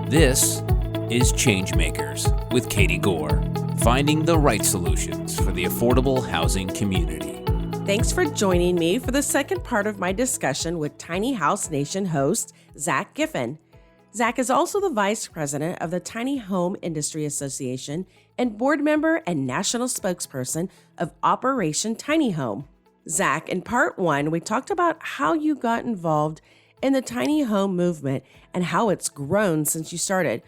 This is ChangeMakers with Katie Gore, finding the right solutions for the affordable housing community. Thanks for joining me for the second part of my discussion with Tiny House Nation host, Zack Giffin. Zack is also the vice president of the Tiny Home Industry Association and board member and national spokesperson of Operation Tiny Home. Zack, in part one, we talked about how you got involved in the tiny home movement and how it's grown since you started.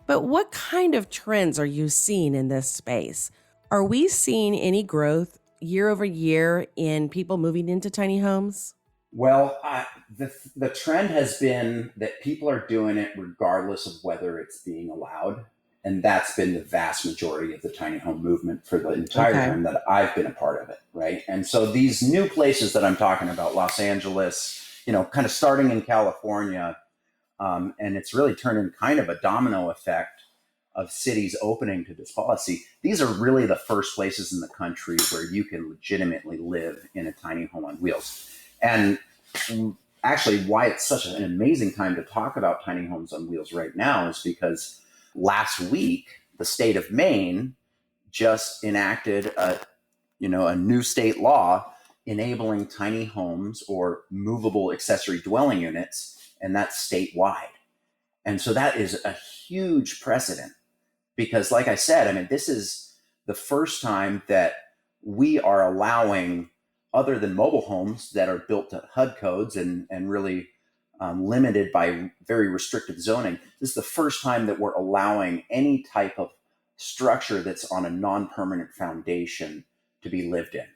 But what kind of trends are you seeing in this space? Are we seeing any growth year over year in people moving into tiny homes? Well, the trend has been that people are doing it regardless of whether it's being allowed. And that's been the vast majority of the tiny home movement for the entire time that I've been a part of it, right? And so these new places that I'm talking about, Los Angeles, kind of starting in California, and it's really turned in kind of a domino effect of cities opening to this policy. These are really the first places in the country where you can legitimately live in a tiny home on wheels. And actually, why it's such an amazing time to talk about tiny homes on wheels right now is because last week, the state of Maine just enacted a new state law enabling tiny homes or movable accessory dwelling units, and that's statewide. And so that is a huge precedent because, like I said, this is the first time that we are allowing, other than mobile homes that are built to HUD codes and really limited by very restrictive zoning, this is the first time that we're allowing any type of structure that's on a non-permanent foundation to be lived in.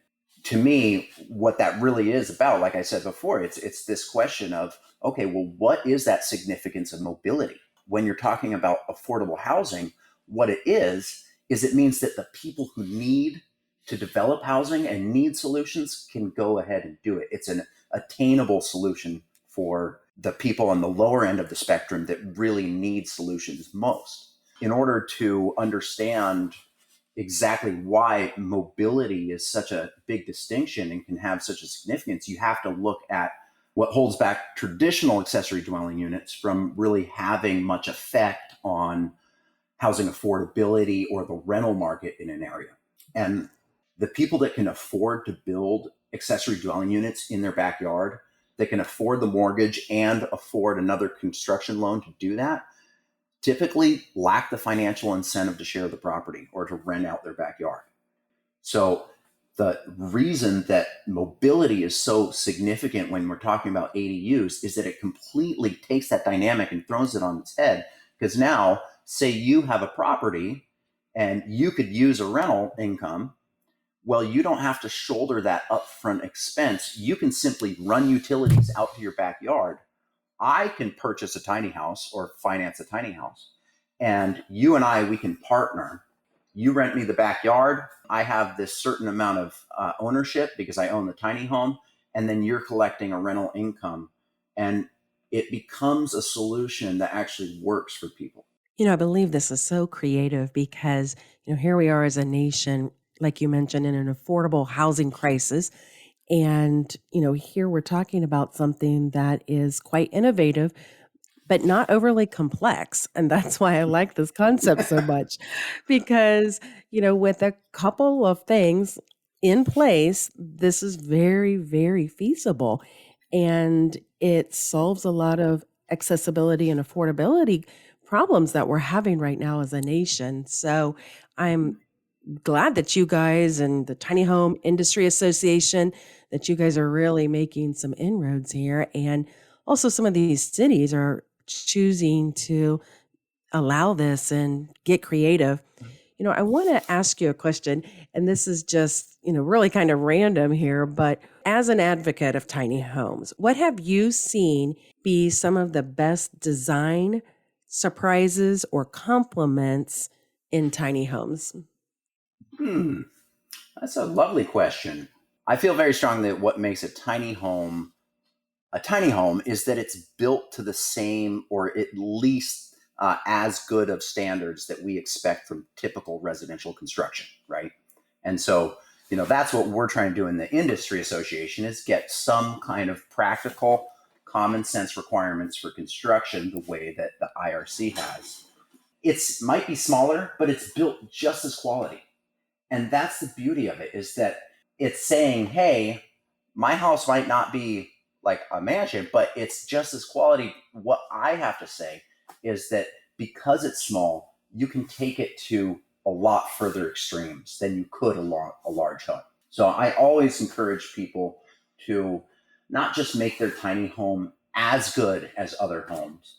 To me, what that really is about, like I said before, it's this question of, okay, well, what is that significance of mobility? When you're talking about affordable housing, what it is it means that the people who need to develop housing and need solutions can go ahead and do it. It's an attainable solution for the people on the lower end of the spectrum that really need solutions most. In order to understand exactly why mobility is such a big distinction and can have such a significance, you have to look at what holds back traditional accessory dwelling units from really having much effect on housing affordability or the rental market in an area. And the people that can afford to build accessory dwelling units in their backyard, that can afford the mortgage and afford another construction loan to do that, typically lack the financial incentive to share the property or to rent out their backyard. So the reason that mobility is so significant when we're talking about ADUs is that it completely takes that dynamic and throws it on its head. Because now, say you have a property and you could use a rental income. Well, you don't have to shoulder that upfront expense. You can simply run utilities out to your backyard. I can purchase a tiny house or finance a tiny house, and you and we can partner. You rent me the backyard. I have this certain amount of ownership because I own the tiny home, and then you're collecting a rental income, and it becomes a solution that actually works for people. I believe this is so creative because, here we are as a nation, like you mentioned, in an affordable housing crisis. And, here we're talking about something that is quite innovative, but not overly complex. And that's why I like this concept so much because, with a couple of things in place, this is very, very feasible. And it solves a lot of accessibility and affordability problems that we're having right now as a nation. So I'm glad that you guys and the Tiny Home Industry Association, that you guys are really making some inroads here. And also some of these cities are choosing to allow this and get creative. I want to ask you a question, and this is just, really kind of random here, but as an advocate of tiny homes, what have you seen be some of the best design surprises or compliments in tiny homes? That's a lovely question. I feel very strongly that what makes a tiny home is that it's built to the same or at least as good of standards that we expect from typical residential construction, right? And so, that's what we're trying to do in the industry association is get some kind of practical common sense requirements for construction the way that the IRC has. It might be smaller, but it's built just as quality. And that's the beauty of it, is that it's saying, hey, my house might not be like a mansion, but it's just as quality. What I have to say is that because it's small, you can take it to a lot further extremes than you could a large home. So I always encourage people to not just make their tiny home as good as other homes,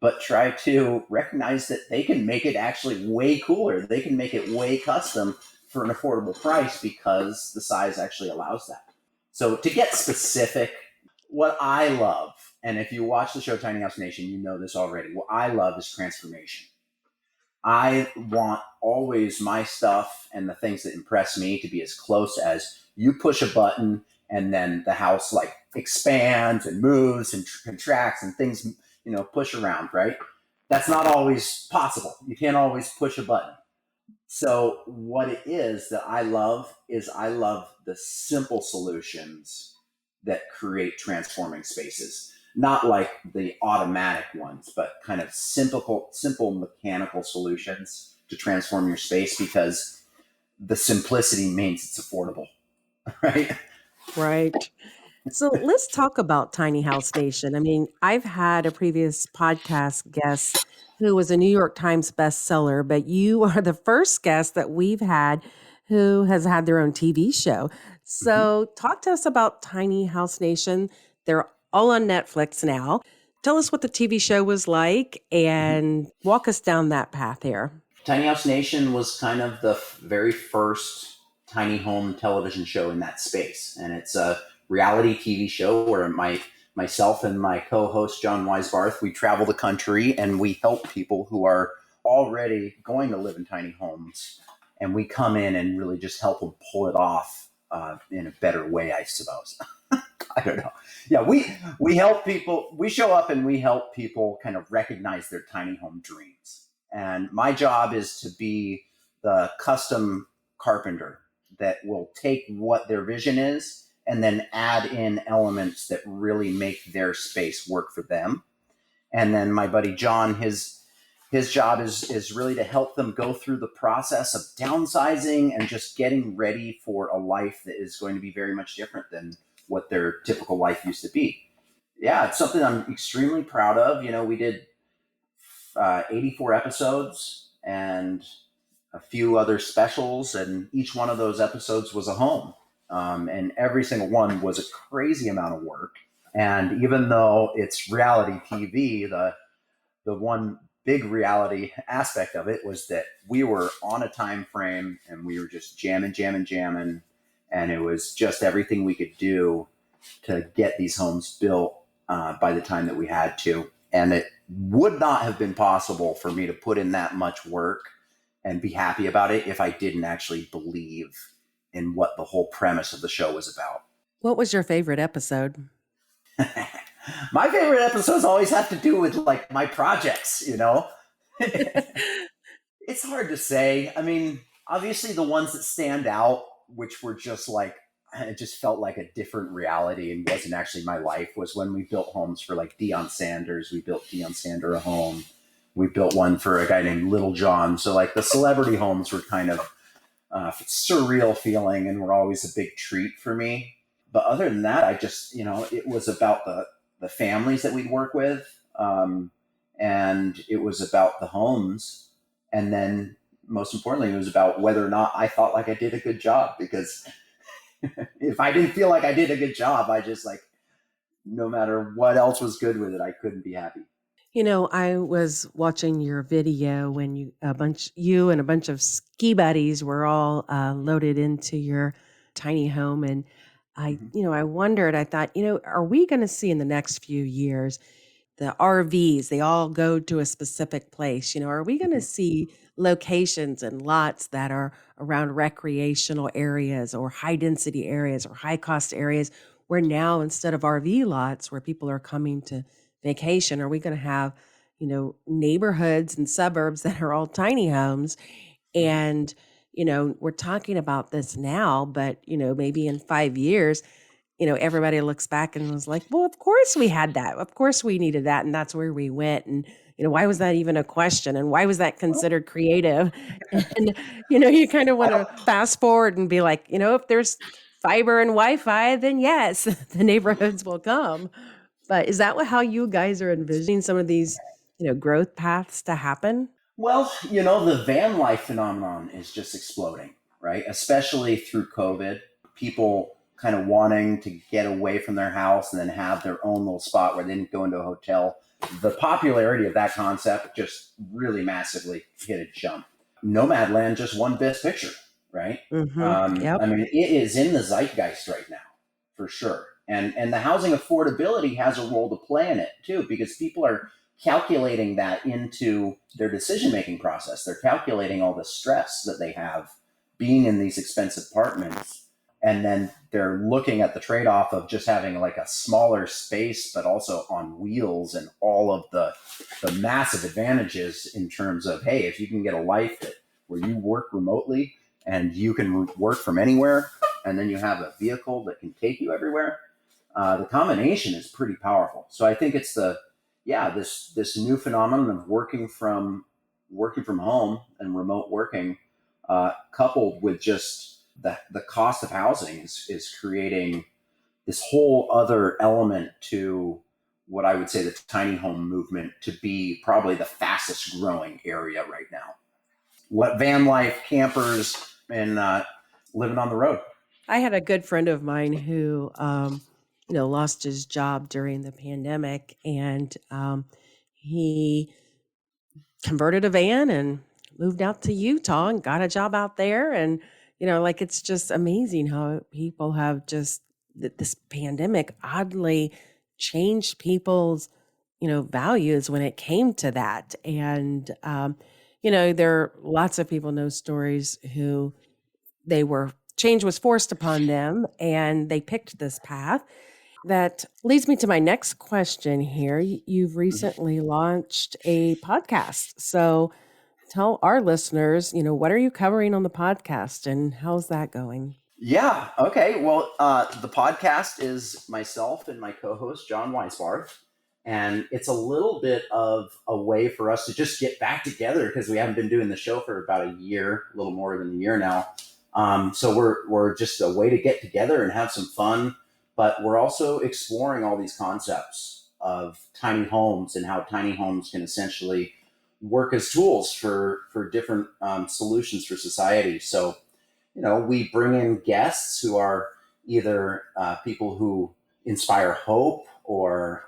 but try to recognize that they can make it actually way cooler. They can make it way custom for an affordable price because the size actually allows that. So to get specific, what I love, and if you watch the show Tiny House Nation, you know this already, what I love is transformation. I want always my stuff and the things that impress me to be as close as you push a button and then the house like expands and moves and contracts and things, push around, right? That's not always possible. You can't always push a button. So what it is that I love the simple solutions that create transforming spaces. Not like the automatic ones, but kind of simple mechanical solutions to transform your space, because the simplicity means it's affordable, right? Right. So let's talk about Tiny House Nation. I mean, I've had a previous podcast guest who was a New York Times bestseller, but you are the first guest that we've had who has had their own TV show. So talk to us about Tiny House Nation. They're all on Netflix now. Tell us what the TV show was like and walk us down that path here. Tiny House Nation was kind of the very first tiny home television show in that space. And it's a reality TV show where myself and my co-host, John Weisbarth, we travel the country and we help people who are already going to live in tiny homes. And we come in and really just help them pull it off in a better way, I suppose. I don't know. Yeah, we help people. We show up and we help people kind of recognize their tiny home dreams. And my job is to be the custom carpenter that will take what their vision is and then add in elements that really make their space work for them. And then my buddy John, his job is really to help them go through the process of downsizing and just getting ready for a life that is going to be very much different than what their typical life used to be. Yeah, it's something I'm extremely proud of. We did 84 episodes and a few other specials, and each one of those episodes was a home. And every single one was a crazy amount of work. And even though it's reality TV, the one big reality aspect of it was that we were on a time frame and we were just jamming. And it was just everything we could do to get these homes built by the time that we had to. And it would not have been possible for me to put in that much work and be happy about it if I didn't actually believe in what the whole premise of the show was about. What was your favorite episode? My favorite episodes always have to do with like my projects, It's hard to say. I mean, obviously the ones that stand out, which were just like, it just felt like a different reality and wasn't actually my life, was when we built homes for like Deion Sanders. We built Deion Sanders a home. We built one for a guy named Little John. So like the celebrity homes were kind of surreal feeling and were always a big treat for me. But other than that, I just, it was about the families that we'd work with. And it was about the homes. And then most importantly, it was about whether or not I thought like I did a good job, because if I didn't feel like I did a good job, I just like, no matter what else was good with it, I couldn't be happy. I was watching your video when you and a bunch of ski buddies were all loaded into your tiny home. And I wondered, I thought, are we going to see in the next few years the RVs, they all go to a specific place? Are we going to see locations and lots that are around recreational areas or high density areas or high cost areas, where now instead of RV lots where people are coming to vacation, are we going to have, neighborhoods and suburbs that are all tiny homes? And, we're talking about this now, but, maybe in 5 years, everybody looks back and was like, well, of course we had that. Of course we needed that. And that's where we went. And, why was that even a question? And why was that considered creative? And, you kind of want to fast forward and be like, if there's fiber and Wi-Fi, then yes, the neighborhoods will come. But is that how you guys are envisioning some of these, growth paths to happen? Well, the van life phenomenon is just exploding, right? Especially through COVID. People kind of wanting to get away from their house and then have their own little spot where they didn't go into a hotel. The popularity of that concept just really massively hit a jump. Nomadland just won Best Picture, right? Yep. I mean, it is in the zeitgeist right now, for sure. And the housing affordability has a role to play in it too, because people are calculating that into their decision-making process. They're calculating all the stress that they have being in these expensive apartments. And then they're looking at the trade-off of just having like a smaller space, but also on wheels and all of the massive advantages in terms of, hey, if you can get a life where you work remotely and you can work from anywhere, and then you have a vehicle that can take you everywhere, the combination is pretty powerful. So I think it's this new phenomenon of working from home and remote working, coupled with just the cost of housing is creating this whole other element to what I would say the tiny home movement to be probably the fastest growing area right now. Van life, campers, and living on the road. I had a good friend of mine who, lost his job during the pandemic, and he converted a van and moved out to Utah and got a job out there. And, it's just amazing how people have just, this pandemic oddly changed people's, values when it came to that. And, there are lots of people know stories who change was forced upon them and they picked this path. That leads me to my next question here. You've recently launched a podcast. So tell our listeners, what are you covering on the podcast and how's that going? Yeah. Okay. Well, the podcast is myself and my co-host, John Weisbarth. And it's a little bit of a way for us to just get back together because we haven't been doing the show for about a year, a little more than a year now. So we're just a way to get together and have some fun. But we're also exploring all these concepts of tiny homes and how tiny homes can essentially work as tools for different solutions for society. So, we bring in guests who are either people who inspire hope or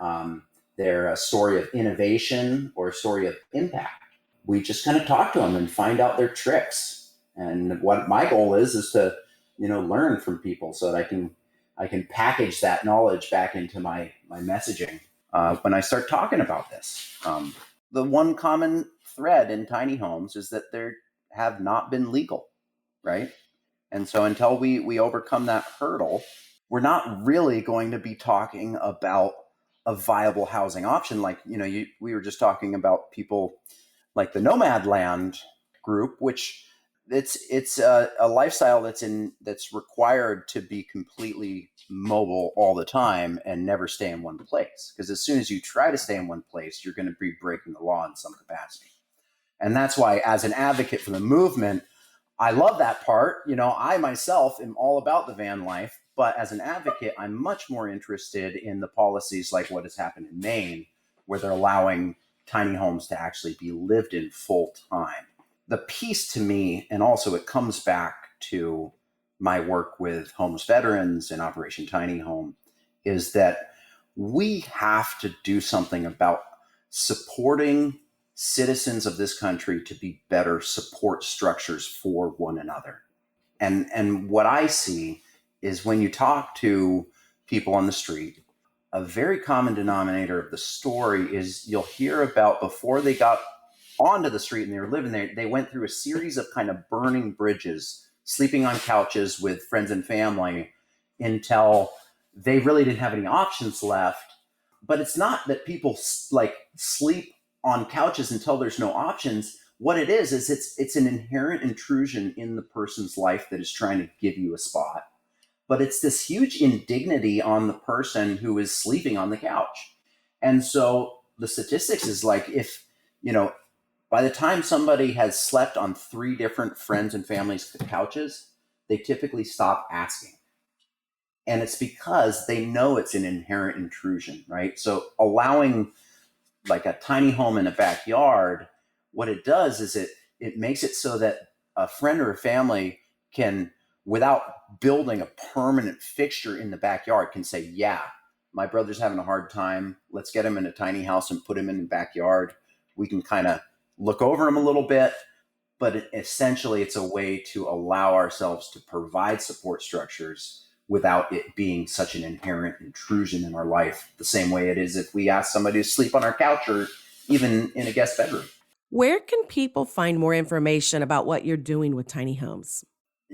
they're a story of innovation or a story of impact. We just kind of talk to them and find out their tricks. And what my goal is to, learn from people so that I can package that knowledge back into my messaging when I start talking about this. The one common thread in tiny homes is that they have not been legal, right? And so until we overcome that hurdle, we're not really going to be talking about a viable housing option. Like, we were just talking about people like the Nomadland group, which it's a lifestyle that's required to be completely mobile all the time and never stay in one place. Because as soon as you try to stay in one place, you're going to be breaking the law in some capacity. And that's why, as an advocate for the movement, I love that part. I myself am all about the van life, but as an advocate, I'm much more interested in the policies like what has happened in Maine, where they're allowing tiny homes to actually be lived in full time. The piece to me, and also it comes back to my work with homeless veterans and Operation Tiny Home, is that we have to do something about supporting citizens of this country to be better support structures for one another. And what I see is when you talk to people on the street, a very common denominator of the story is you'll hear about before they got onto the street and they were living there, they went through a series of kind of burning bridges, sleeping on couches with friends and family until they really didn't have any options left. But it's not that people like sleep on couches until there's no options. What it is it's an inherent intrusion in the person's life that is trying to give you a spot. but it's this huge indignity on the person who is sleeping on the couch. And so the statistics is like, if, by the time somebody has slept on 3 different friends and families' couches, they typically stop asking. And it's because they know it's an inherent intrusion, right? So allowing like a tiny home in a backyard, what it does is it makes it so that a friend or a family can, without building a permanent fixture in the backyard, can say, yeah, my brother's having a hard time. Let's get him in a tiny house and put him in the backyard. We can kind of look over him a little bit, but essentially it's a way to allow ourselves to provide support structures without it being such an inherent intrusion in our life, the same way it is if we ask somebody to sleep on our couch or even in a guest bedroom. Where can people find more information about what you're doing with tiny homes?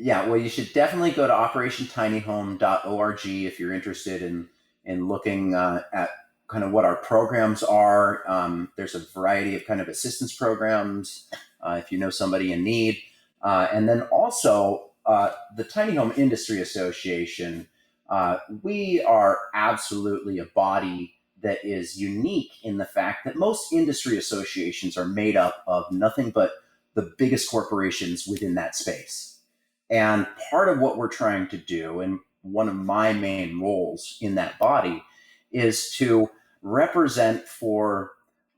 Yeah, well, you should definitely go to operationtinyhome.org if you're interested in looking at kind of what our programs are. There's a variety of kind of assistance programs if you know somebody in need. And then also the Tiny Home Industry Association, we are absolutely a body that is unique in the fact that most industry associations are made up of nothing but the biggest corporations within that space. And part of what we're trying to do, and one of my main roles in that body, is to represent for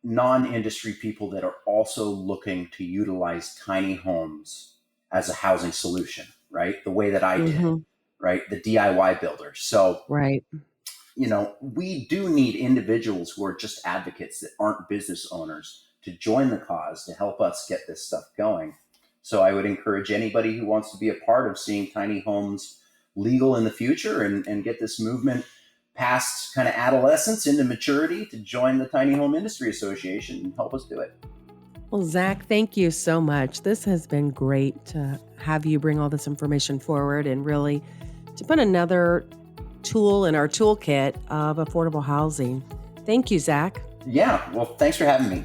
non-industry people that are also looking to utilize tiny homes as a housing solution, right? The way that I did, right? The DIY builder. So, right. We do need individuals who are just advocates that aren't business owners to join the cause to help us get this stuff going. So I would encourage anybody who wants to be a part of seeing tiny homes legal in the future and get this movement past kind of adolescence into maturity to join the Tiny Home Industry Association and help us do it. Well, Zack, thank you so much. This has been great to have you bring all this information forward and really to put another tool in our toolkit of affordable housing. Thank you, Zack. Yeah, well, thanks for having me.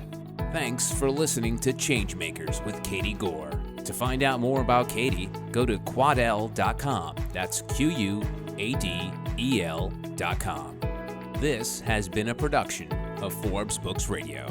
Thanks for listening to ChangeMakers with Katie Gore. To find out more about Katie, go to quadel.com. That's QUADEL.com. This has been a production of Forbes Books Radio.